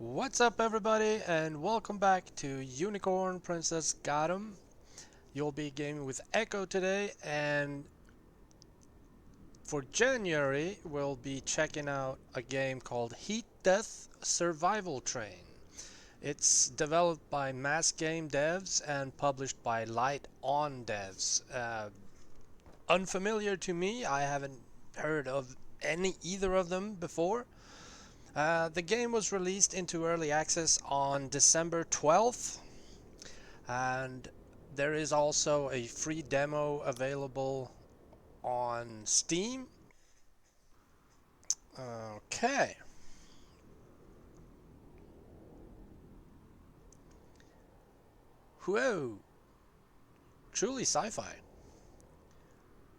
What's up everybody and welcome back to Unicorn Princess GOTM. You'll be gaming with Echoe today, and for January we'll be checking out a game called Heat Death Survival Train. It's developed by Mass Game Devs and published by Light On Devs. Unfamiliar to me, I haven't heard of either of them before. The game was released into early access on December 12th, and there is also a free demo available on Steam. Okay. Whoa! Truly sci-fi.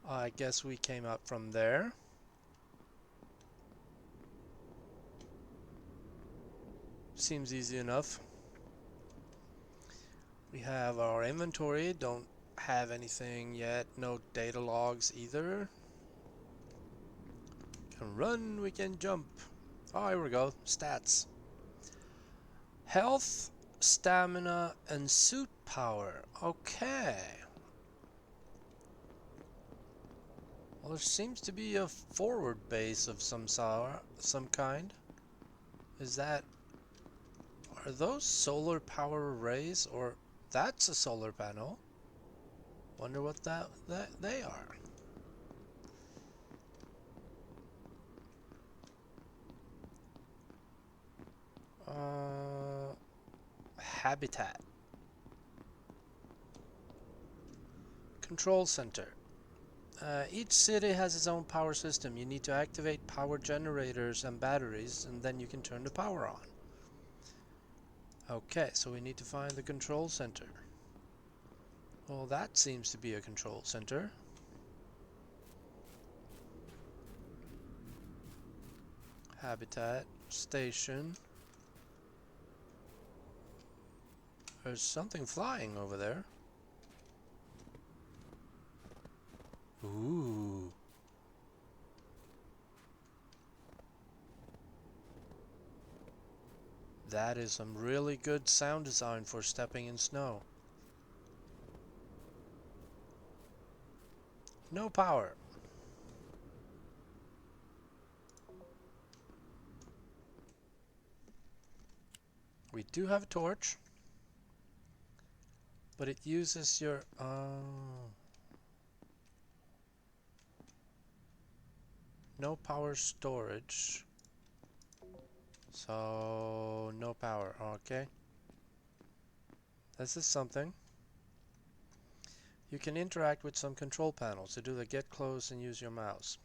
I guess we came up from there. Seems easy enough. We have our inventory, don't have anything yet, no data logs either. Can run, we can jump. Oh, here we go, stats. Health, stamina, and suit power. Okay. Well, there seems to be a forward base of some kind. Are those solar power arrays, or that's a solar panel? Wonder what that they are. Habitat. Control center. Each city has its own power system. You need to activate power generators and batteries, and then you can turn the power on. Okay, so we need to find the control center. Well, that seems to be a control center. Habitat, station. There's something flying over there. Ooh. That is some really good sound design for stepping in snow. No power. We do have a torch, but it uses your... no power storage. So, no power, okay. This is something. You can interact with some control panels to do the get close and use your mouse.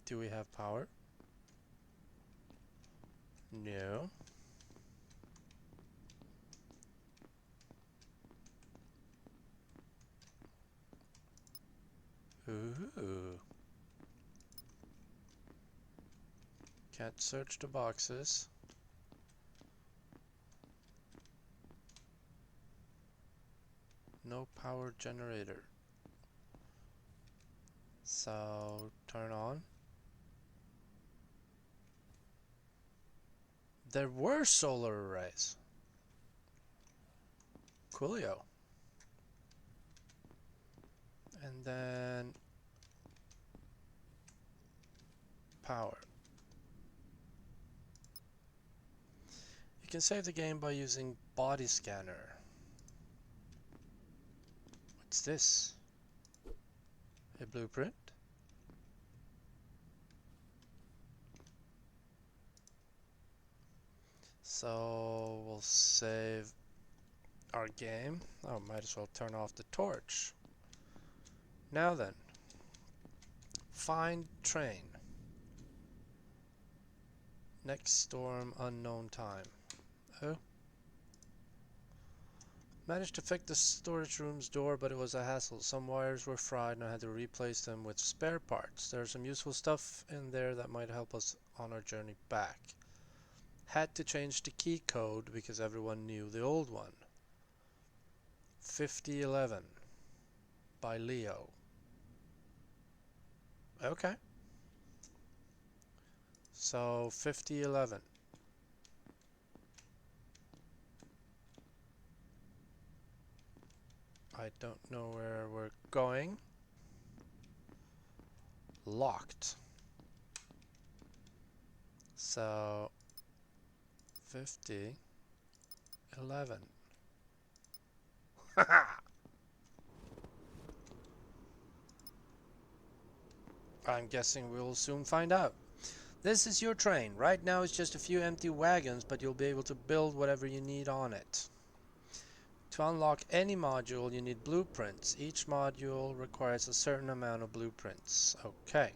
Do we have power? No. Ooh. Can't search the boxes. No power generator. So, turn on. There were solar arrays. Coolio. And then power. You can save the game by using body scanner. What's this? A blueprint? So we'll save our game. Oh, might as well turn off the torch. Now then, find train. Next storm, unknown time. Oh. Managed to fix the storage room's door, but it was a hassle. Some wires were fried and I had to replace them with spare parts. There's some useful stuff in there that might help us on our journey back. Had to change the key code because everyone knew the old one. 5011. by Leo. Okay. So 5011. I don't know where we're going. Locked. So 5011. I'm guessing we'll soon find out. This is your train. Right now it's just a few empty wagons, but you'll be able to build whatever you need on it. To unlock any module, you need blueprints. Each module requires a certain amount of blueprints. Okay.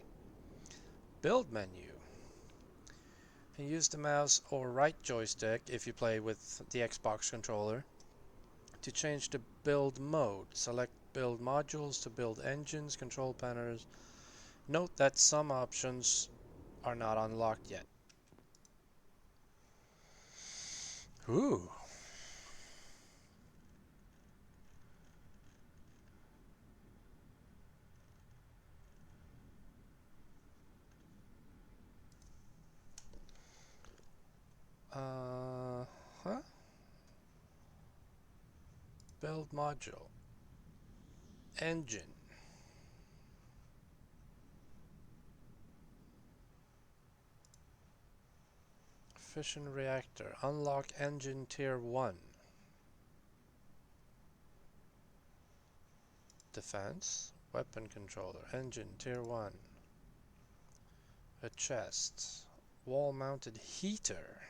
Build menu. You can use the mouse or right joystick if you play with the Xbox controller to change the build mode. Select build modules to build engines, control panels. Note that some options are not unlocked yet. Ooh. Huh? Build module. Engine. Fission reactor. Unlock engine tier 1. Defense. Weapon controller. Engine tier 1. A chest. Wall mounted heater.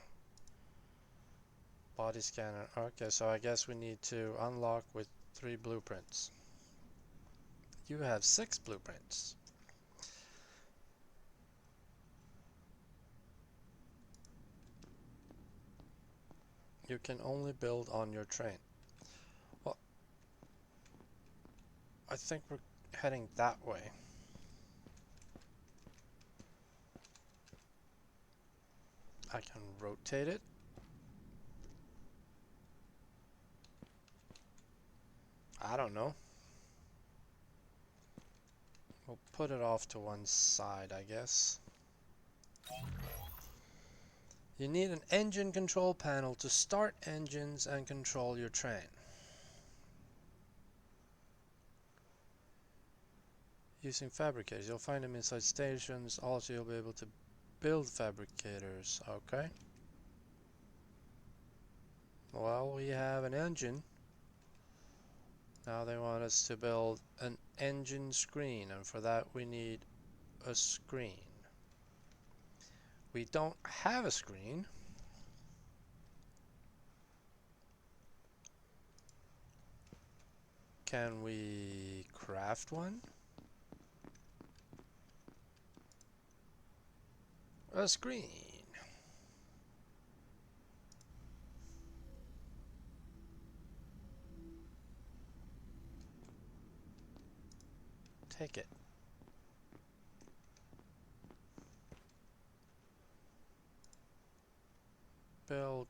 Body scanner. Okay, so I guess we need to unlock with 3 blueprints. You have 6 blueprints. You can only build on your train. Well, I think we're heading that way. I can rotate it. I don't know. We'll put it off to one side, I guess. You need an engine control panel to start engines and control your train. Using fabricators, you'll find them inside stations. Also, you'll be able to build fabricators. Okay. Well, we have an engine. Now they want us to build an engine screen, and for that we need a screen. We don't have a screen. Can we craft one? A screen. Take it. Build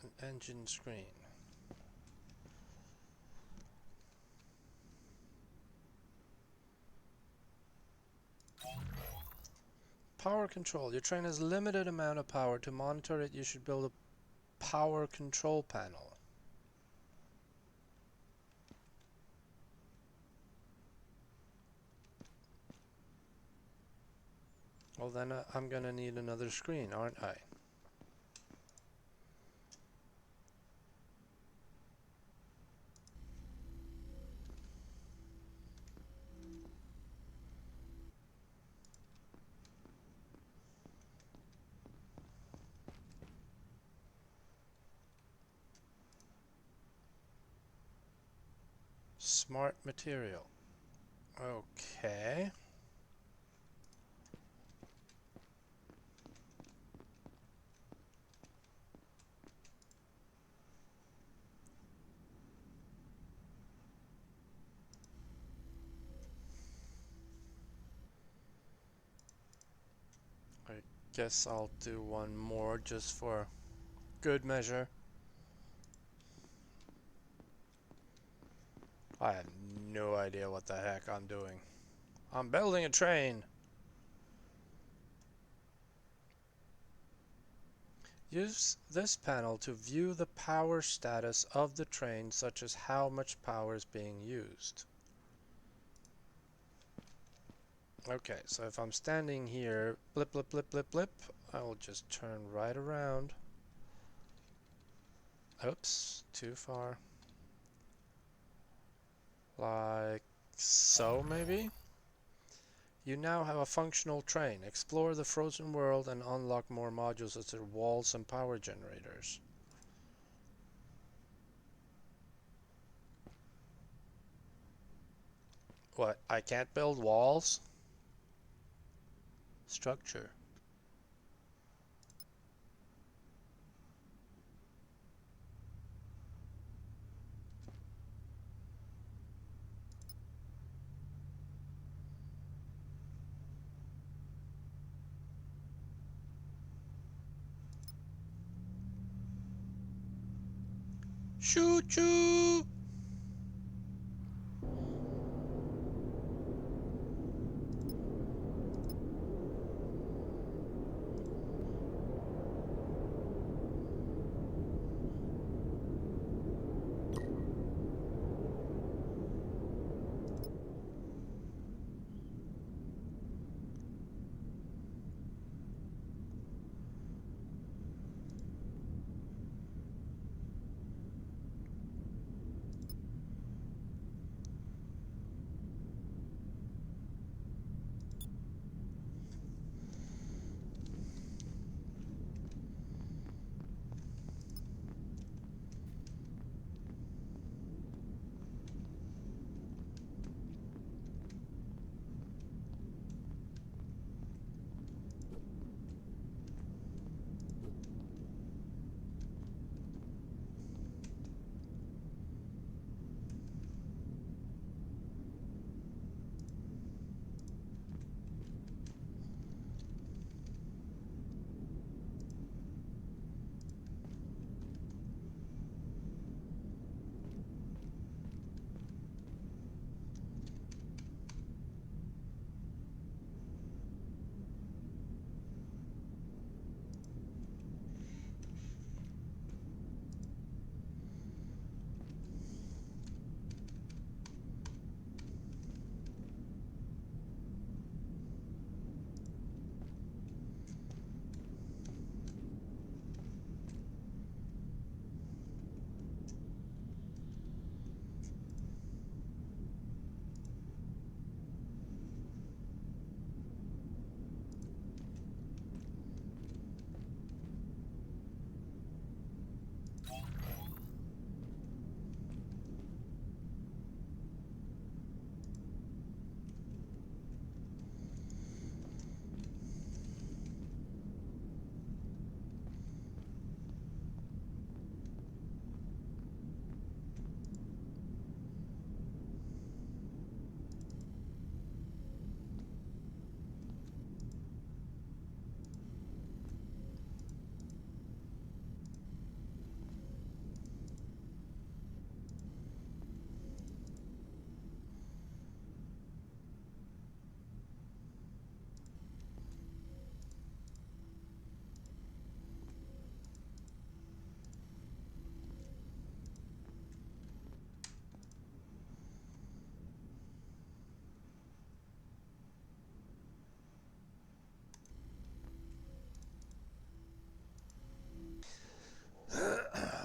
an engine screen. Power control. Your train has limited amount of power. To monitor it, you should build a power control panel. Well, then I'm gonna need another screen, aren't I? Smart material. Okay. I guess I'll do one more just for good measure. I have no idea what the heck I'm doing. I'm building a train. Use this panel to view the power status of the train, such as how much power is being used. Okay, so if I'm standing here, blip, blip, blip, blip, blip, I will just turn right around. Oops, too far. Like so, maybe? You now have a functional train. Explore the frozen world and unlock more modules such as walls and power generators. What? I can't build walls? Structure. Choo choo!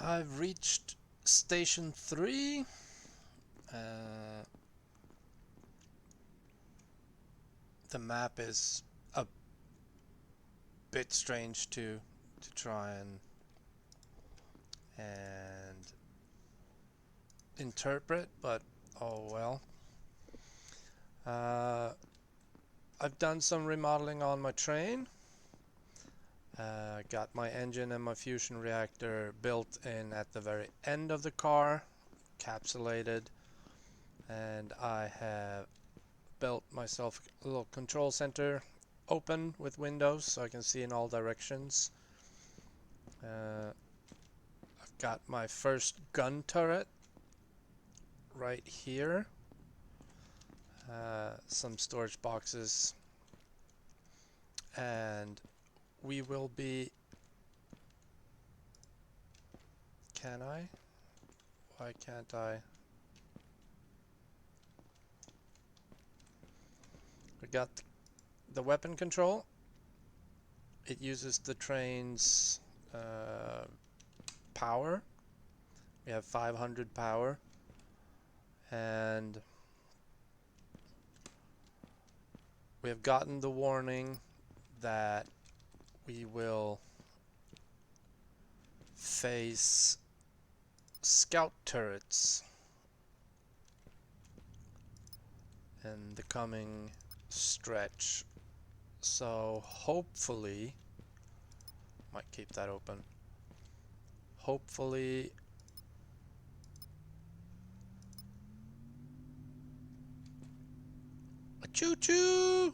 I've reached station 3. The map is a bit strange to try and interpret, but oh well. I've done some remodeling on my train. Got my engine and my fusion reactor built in at the very end of the car, capsulated, and I have built myself a little control center open with windows so I can see in all directions. I've got my first gun turret right here. some storage boxes, and we will be... Can I? Why can't I? We got the weapon control. It uses the train's power. We have 500 power, and we have gotten the warning that we will face scout turrets in the coming stretch. So hopefully, might keep that open. Hopefully a choo-choo!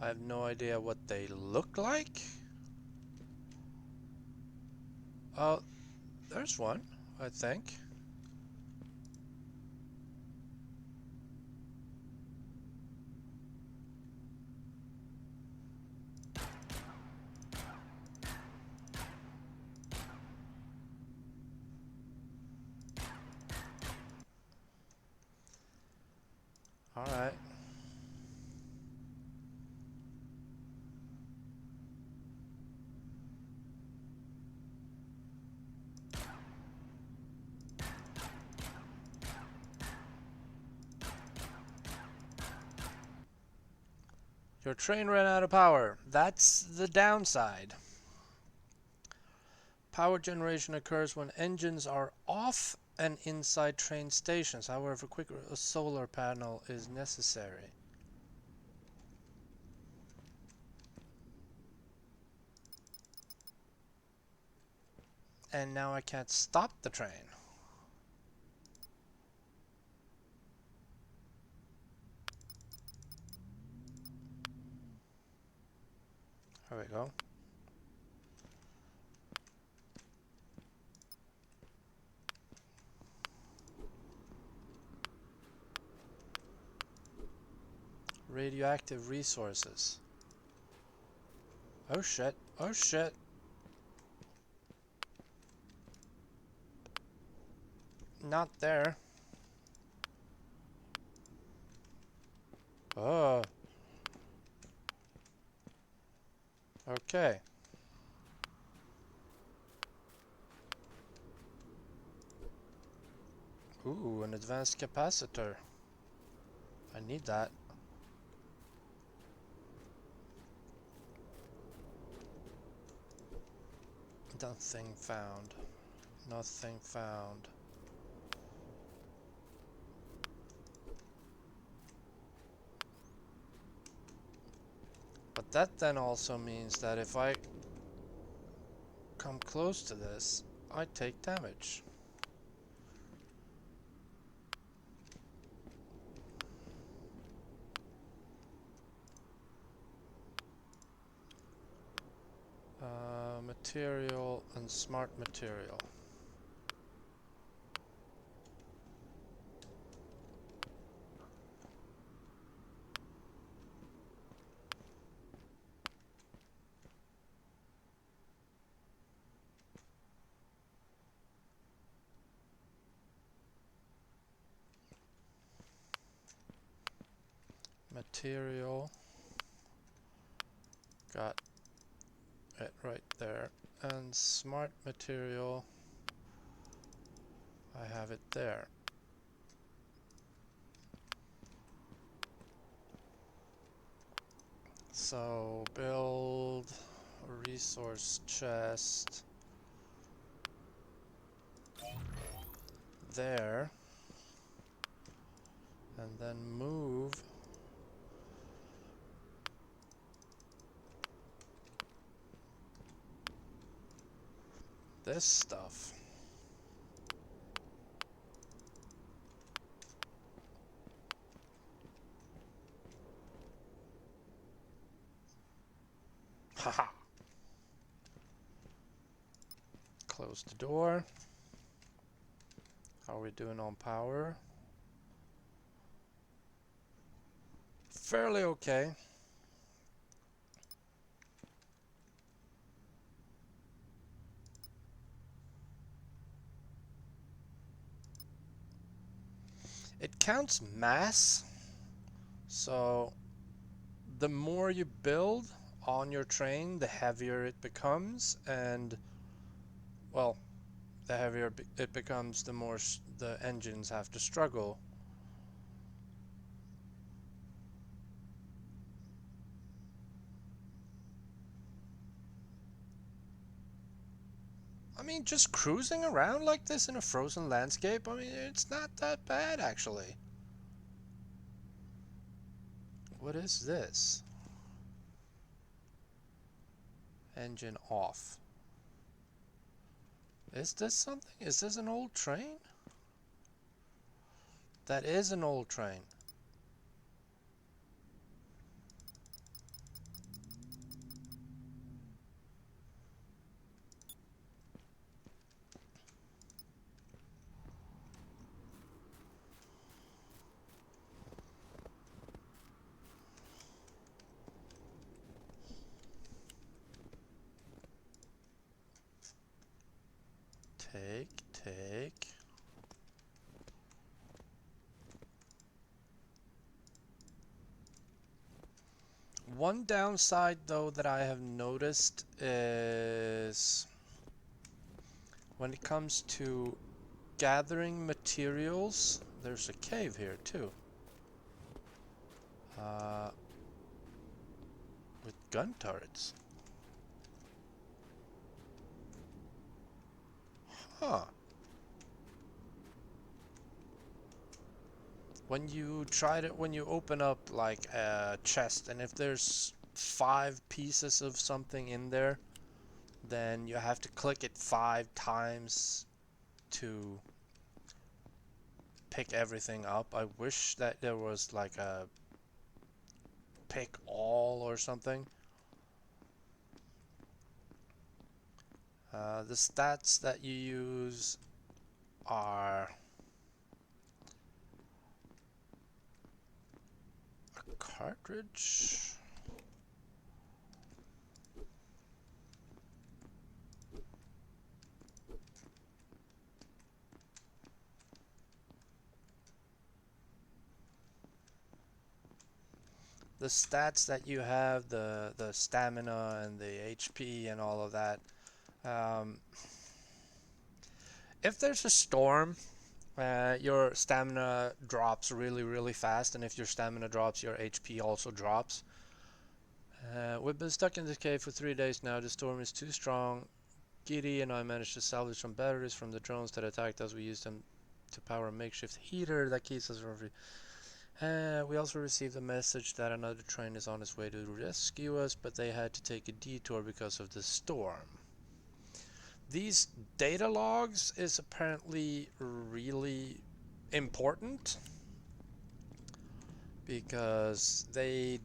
I have no idea what they look like. Oh, there's one, I think. Alright. Your train ran out of power. That's the downside. Power generation occurs when engines are off and inside train stations. However, a solar panel is necessary. And now I can't stop the train. There we go. Radioactive resources. Oh shit. Oh shit. Not there. Oh. Okay. Ooh, an advanced capacitor. I need that. Nothing found. Nothing found. But that then also means that if I come close to this, I take damage. Material and smart material. Material. Got it right there. And smart material. I have it there. So build a resource chest there, and then move this stuff. Haha. Close the door. How are we doing on power? fairly okay. It counts mass, so the more you build on your train, the heavier it becomes, and well, the heavier it becomes, the more the engines have to struggle. I mean, just cruising around like this in a frozen landscape, I mean, it's not that bad actually. What is this? Engine off. Is this something? Is this an old train? That is an old train. Take. One downside though that I have noticed is when it comes to gathering materials, there's a cave here too. With gun turrets. Huh. When you open up like a chest, and if there's 5 pieces of something in there, then you have to click it 5 times to pick everything up. I wish that there was like a pick all or something. The stats that you use are a cartridge. The stats that you have, the stamina and the HP and all of that. If there's a storm, your stamina drops really fast, and if your stamina drops, your HP also drops. We've been stuck in this cave for 3 days now. The storm is too strong. Giddy and I managed to salvage some batteries from the drones that attacked us. We used them to power a makeshift heater that keeps us from free. We also received a message that another train is on its way to rescue us, but they had to take a detour because of the storm. These data logs is apparently really important because they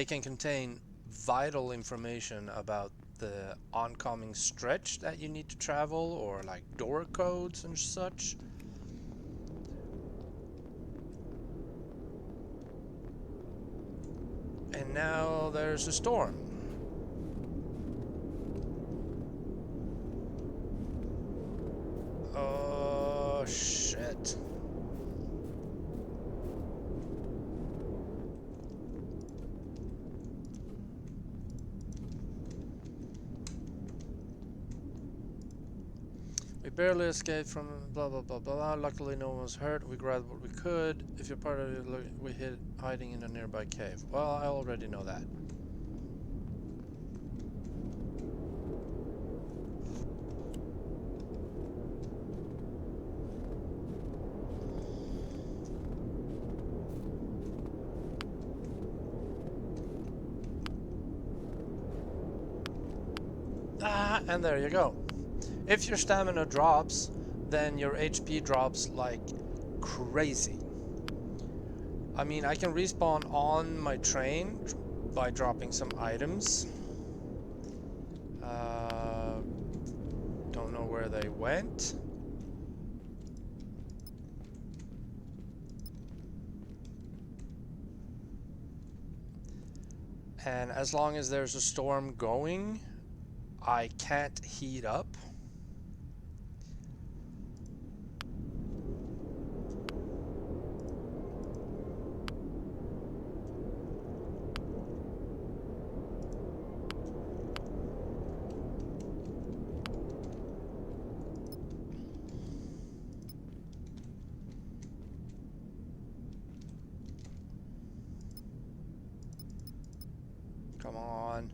can contain vital information about the oncoming stretch that you need to travel, or like door codes and such. And now there's a storm. Oh shit. We barely escaped from blah blah blah blah. Luckily no one was hurt. We grabbed what we could. If you're part of it, we hid hiding in a nearby cave. Well, I already know that. And there you go. If your stamina drops, then your HP drops like crazy. I mean, I can respawn on my train by dropping some items. Don't know where they went. And as long as there's a storm going, I can't heat up. Come on.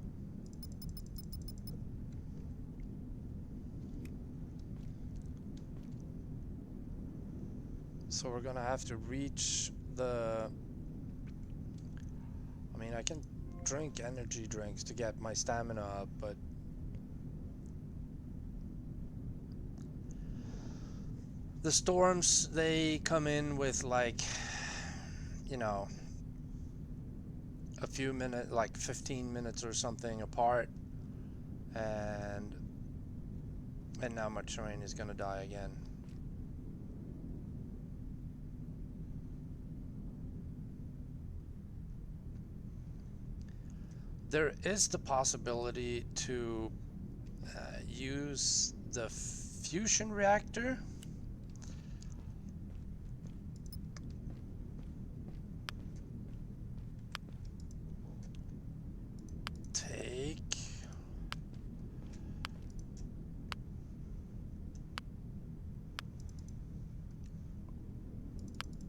So we're gonna have to reach the... I mean, I can drink energy drinks to get my stamina up, but... The storms, they come in with like, you know, a few minutes, like 15 minutes or something apart. And now my train is gonna die again. There is the possibility to use the fusion reactor.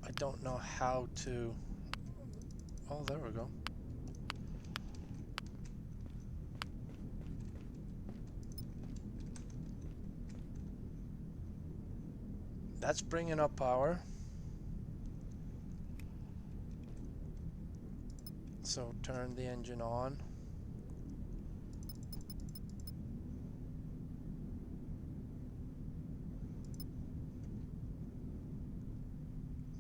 I don't know how to... Oh, there we go. That's bringing up power. So turn the engine on.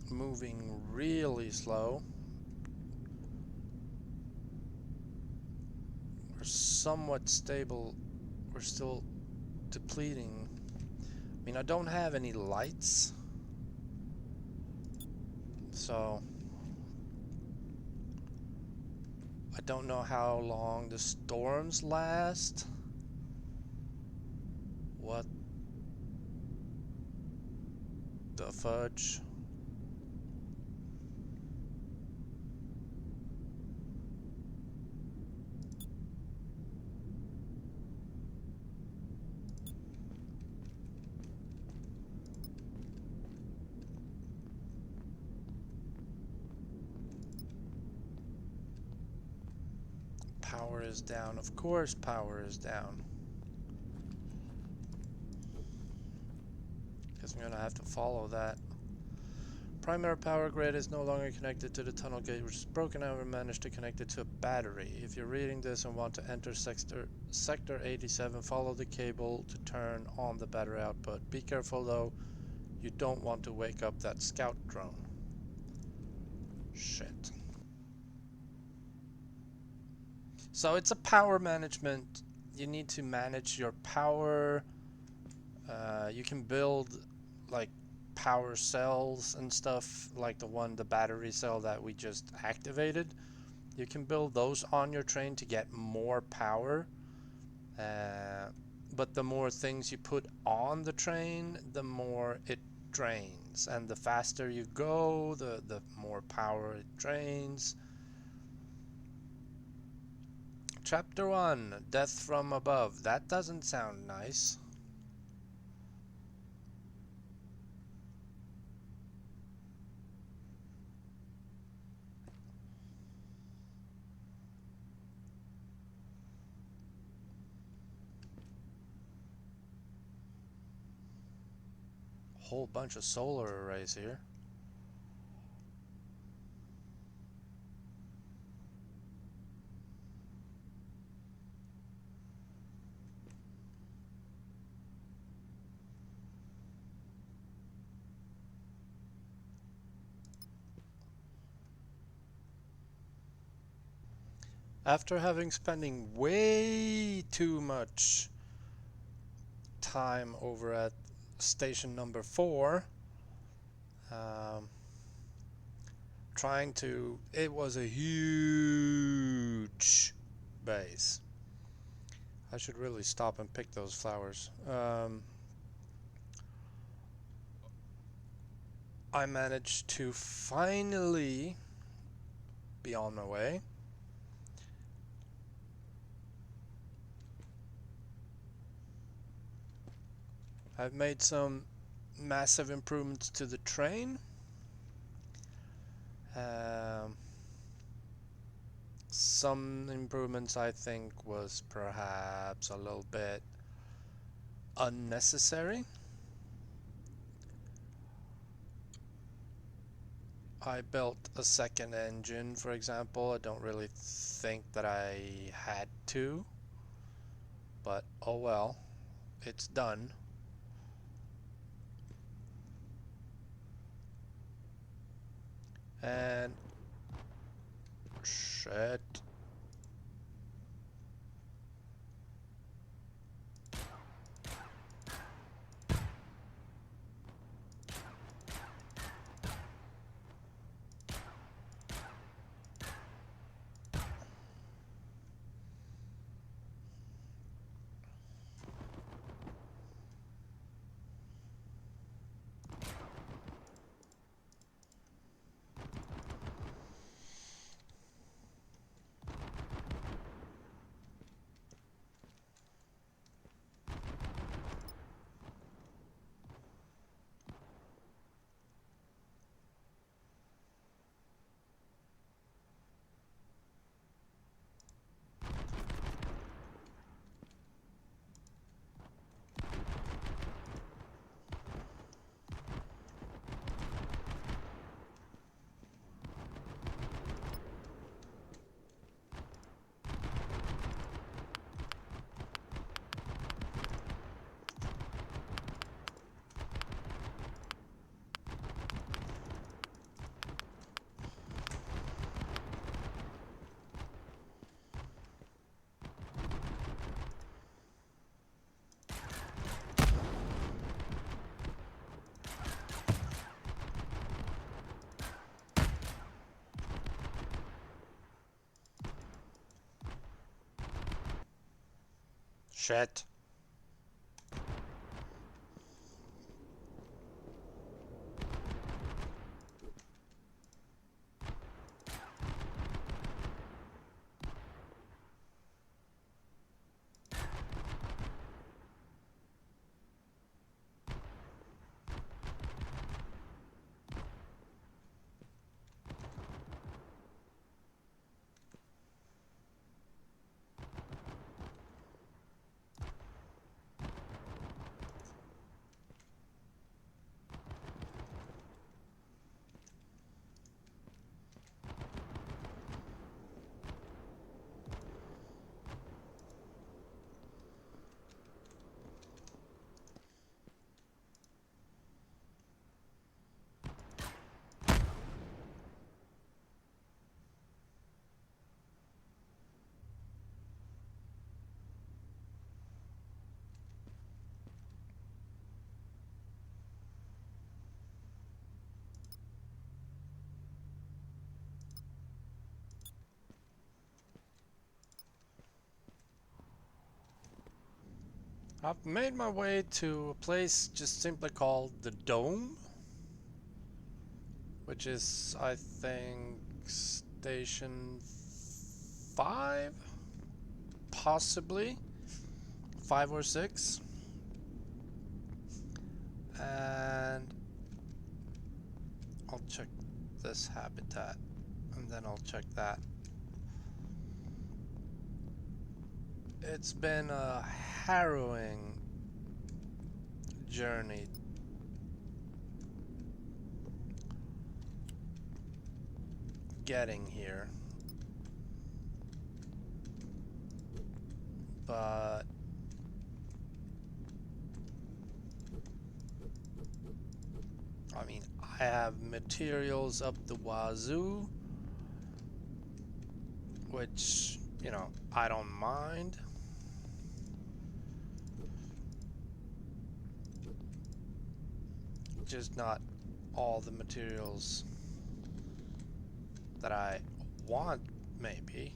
Moving really slow. We're somewhat stable. We're still depleting. I mean, I don't have any lights, so I don't know how long the storms last. What the fudge? Power is down. Of course power is down. Guess I'm gonna have to follow that. Primary power grid is no longer connected to the tunnel gate, which is broken. I will manage to connect it to a battery. If you're reading this and want to enter sector 87, follow the cable to turn on the battery output. Be careful though, you don't want to wake up that scout drone. Shit. So it's a power management. You need to manage your power. You can build like power cells and stuff, like the battery cell that we just activated. You can build those on your train to get more power. But the more things you put on the train, the more it drains. And the faster you go, the more power it drains. Chapter 1, Death from Above. That doesn't sound nice. Whole bunch of solar arrays here. After having spending way too much time over at station number 4, trying to... It was a huge base. I should really stop and pick those flowers. I managed to finally be on my way. I've made some massive improvements to the train. Some improvements I think was perhaps a little bit unnecessary. I built a second engine, for example. I don't really think that I had to, but oh well, it's done. And shit. Shit. I've made my way to a place just simply called the Dome, which is, I think, station 5? Possibly 5 or 6. And I'll check this habitat, and then I'll check that. It's been a harrowing journey getting here, but I mean, I have materials up the wazoo, which, you know, I don't mind. Just not all the materials that I want, maybe.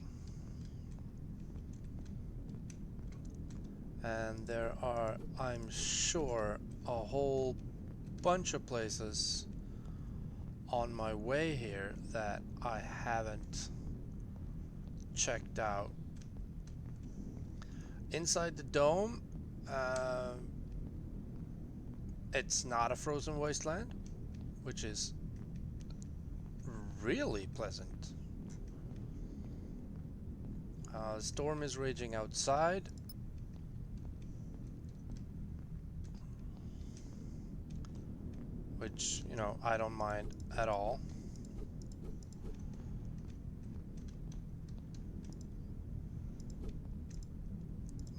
And there are, I'm sure, a whole bunch of places on my way here that I haven't checked out. Inside the dome, it's not a frozen wasteland, which is really pleasant. The storm is raging outside. Which, you know, I don't mind at all.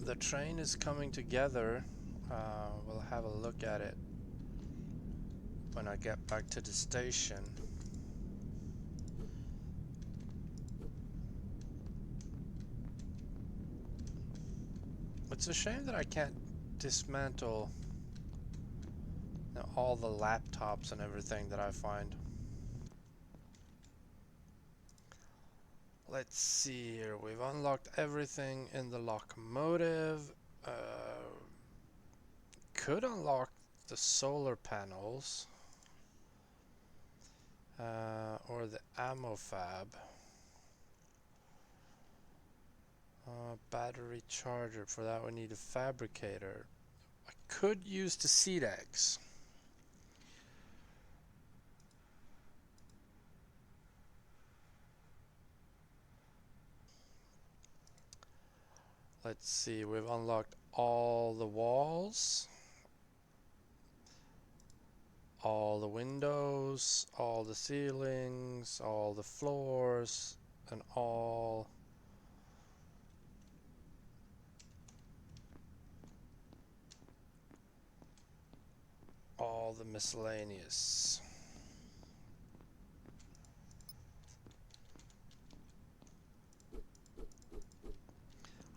The train is coming together. We'll have a look at it when I get back to the station. It's a shame that I can't dismantle, you know, all the laptops and everything that I find. Let's see here. We've unlocked everything in the locomotive. Could unlock the solar panels. Or the ammo fab. Battery charger. For that we need a fabricator. I could use the seed eggs. Let's see, we've unlocked all the walls, all the windows, all the ceilings, all the floors, and all the miscellaneous.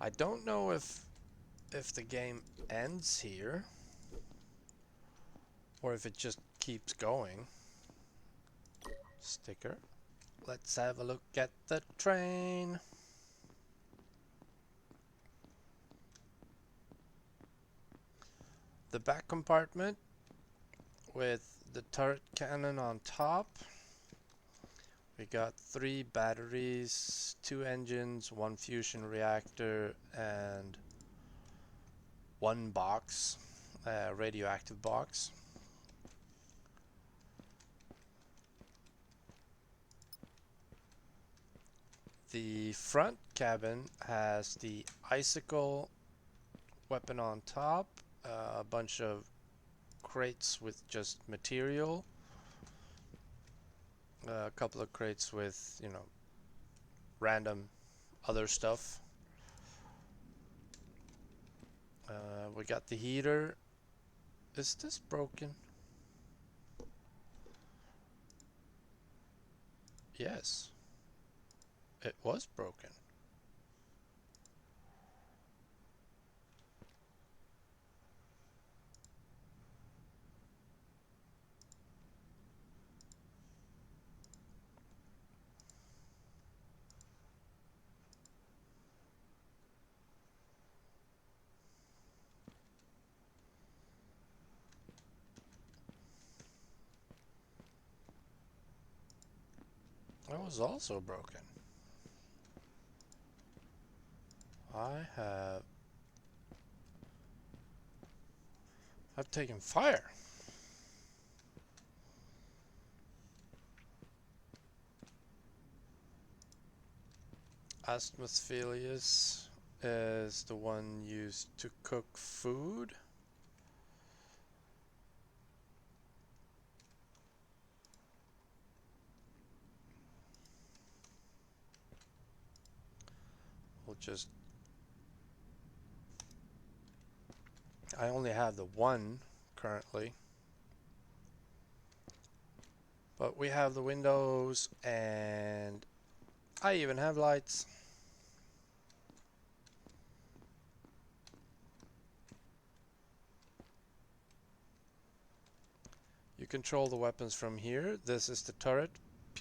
I don't know if the game ends here or if it just keeps going. Sticker. Let's have a look at the train. The back compartment with the turret cannon on top. We got 3 batteries, 2 engines, 1 fusion reactor, and 1 box, radioactive box. The front cabin has the icicle weapon on top, a bunch of crates with just material, a couple of crates with, you know, random other stuff. We got the heater. Is this broken? Yes, it was broken. That was also broken. I've taken fire. Asthmaphilus is the one used to cook food. We'll just... I only have the one currently. But we have the windows and I even have lights. You control the weapons from here. This is the turret,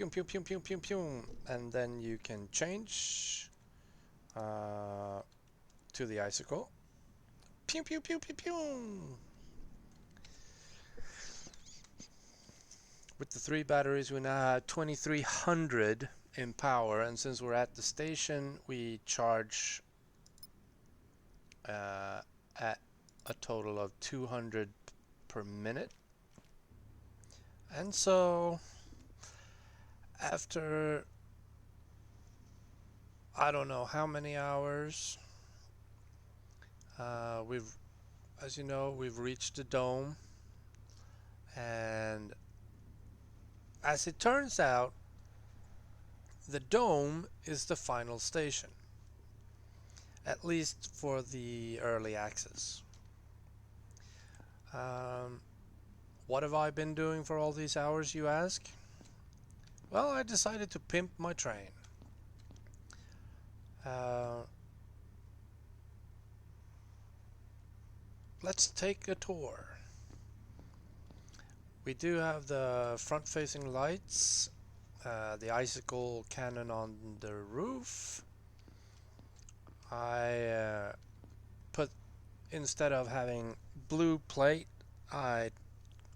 Pew, pew, pew, pew, pew, pew. And then you can change to the icicle. Pew, pew, pew, pew, pew. With the 3 batteries, we now have 2300 in power, and since we're at the station, we charge at a total of 200 per minute. And so, after I don't know how many hours, we've, as you know, we've reached the dome, and as it turns out, the dome is the final station, at least for the early access. What have I been doing for all these hours, you ask? Well, I decided to pimp my train. Let's take a tour. We do have the front-facing lights, the icicle cannon on the roof. I put, instead of having blue plate, I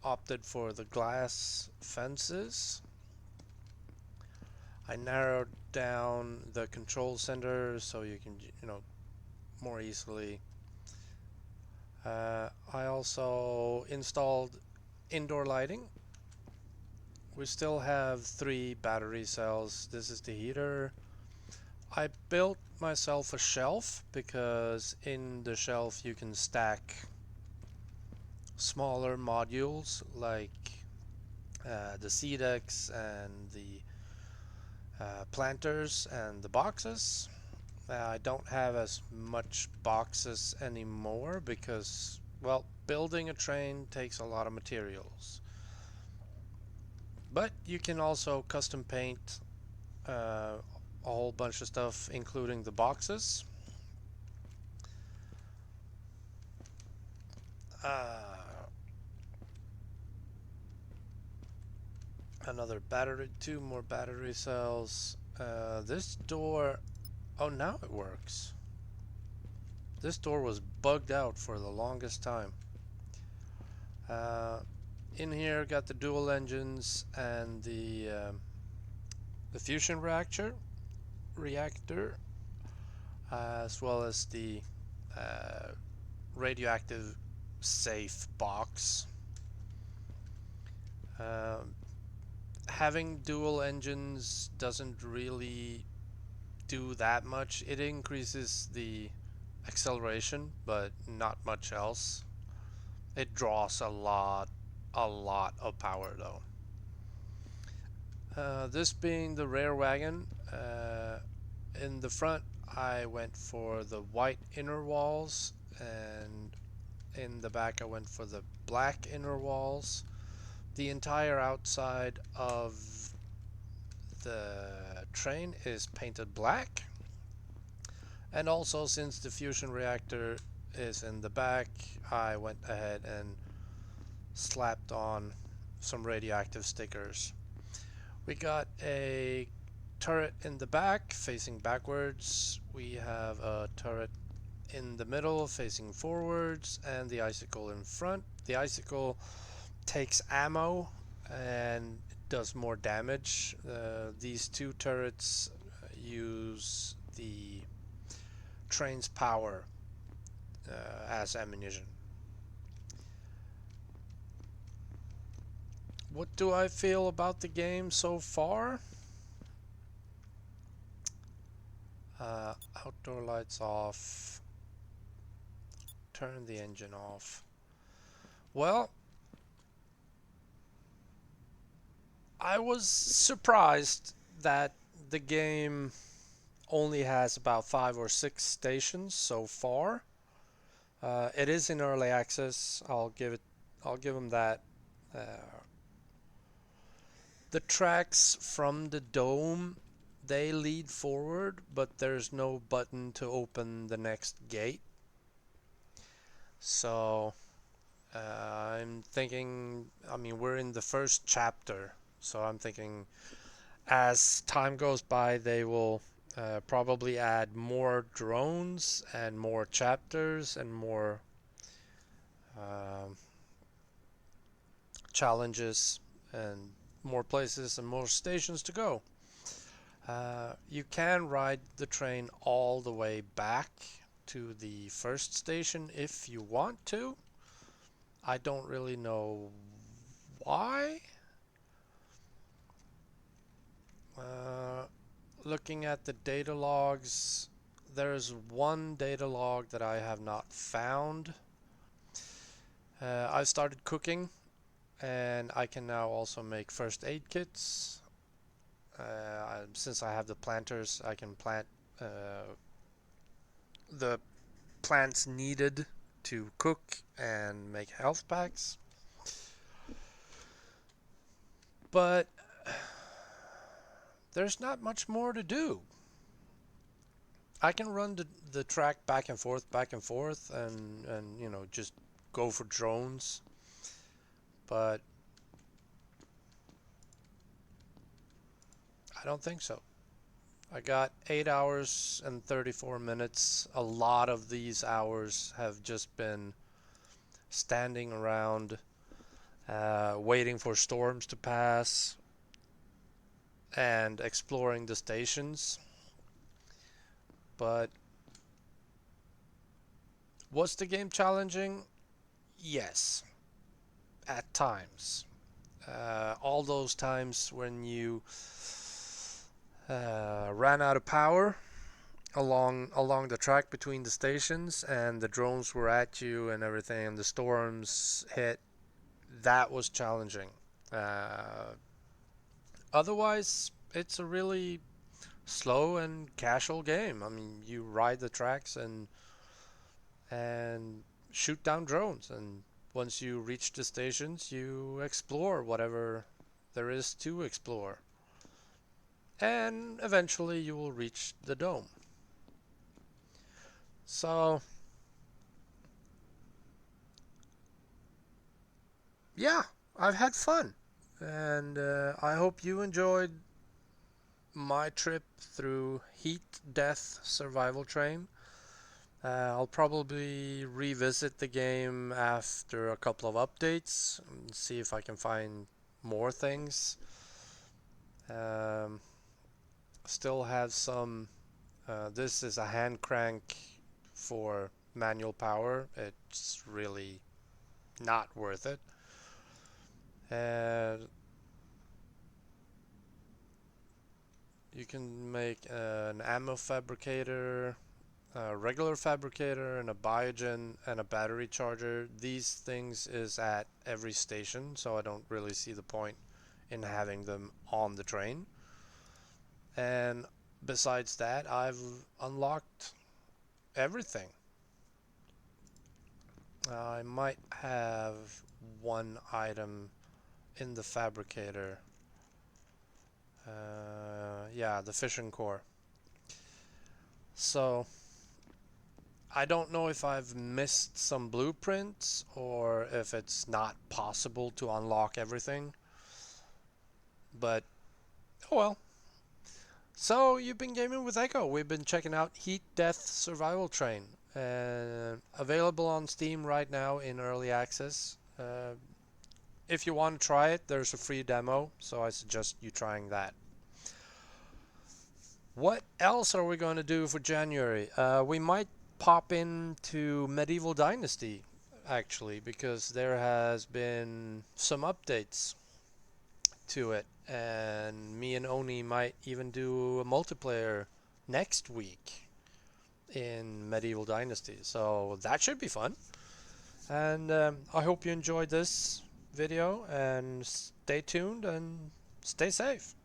opted for the glass fences. I narrowed down the control center so you can, more easily. I also installed indoor lighting. We still have 3 battery cells. This is the heater. I built myself a shelf because in the shelf you can stack smaller modules like the seedex and the planters and the boxes. I don't have as much boxes anymore because, well, building a train takes a lot of materials. But you can also custom paint a whole bunch of stuff, including the boxes. Another battery, 2 more battery cells. This door, oh, now it works. This door was bugged out for the longest time. In here, got the dual engines and the fusion reactor, as well as the radioactive safe box. Having dual engines doesn't really do that much. It increases the acceleration, but not much else. It draws a lot of power though. This being the rear wagon, in the front I went for the white inner walls, and in the back I went for the black inner walls. The entire outside of the train is painted black, and also since the fusion reactor is in the back, I went ahead and slapped on some radioactive stickers. We got a turret in the back facing backwards. We have a turret in the middle facing forwards, and the icicle in front. The icicle takes ammo and does more damage. These 2 turrets use the train's power as ammunition. What do I feel about the game so far? Outdoor lights off. Turn the engine off. Well, I was surprised that the game only has about 5 or 6 stations so far. It is in early access. I'll give them that. The tracks from the dome, they lead forward, but there's no button to open the next gate. So I'm thinking, I mean, we're in the first chapter, so I'm thinking As time goes by, they will probably add more drones and more chapters and more um, challenges and more places and more stations to go. You can ride the train all the way back to the first station if you want to. I don't really know why. Uh, Looking at the data logs, there's one data log that I have not found. I started cooking, and I can now also make first aid kits. Since I have the planters, I can plant the plants needed to cook and make health packs. But there's not much more to do. I can run the track back and forth, and just go for drones. But I don't think so. I got 8 hours and 34 minutes. A lot of these hours have just been standing around, waiting for storms to pass and exploring the stations. But was the game challenging? Yes, at times. All those times when you ran out of power along the track between the stations, and the drones were at you and everything, and the storms hit. That was challenging. Otherwise, it's a really slow and casual game. I mean, you ride the tracks and shoot down drones, and once you reach the stations, you explore whatever there is to explore. And eventually you will reach the dome. So, yeah, I've had fun. And I hope you enjoyed my trip through Heat Death Survival Train. I'll probably revisit the game after a couple of updates and see if I can find more things. Um, Still have some. This is a hand crank for manual power. It's really not worth it. And you can make an ammo fabricator, a regular fabricator, and a biogen and a battery charger. These things is at every station, so I don't really see the point in having them on the train. And besides that, I've unlocked everything. I might have one item in the fabricator. Yeah, the fishing core. So I don't know if I've missed some blueprints or if it's not possible to unlock everything. But oh well. So you've been gaming with Echo. We've been checking out Heat Death Survival Train. Available on Steam right now in early access. If you want to try it, there's a free demo, so I suggest you trying that. What else are we going to do for January? We might pop into Medieval Dynasty, actually, because there has been some updates to it, and me and Oni might even do a multiplayer next week in Medieval Dynasty, so that should be fun. And I hope you enjoyed this video, and stay tuned and stay safe.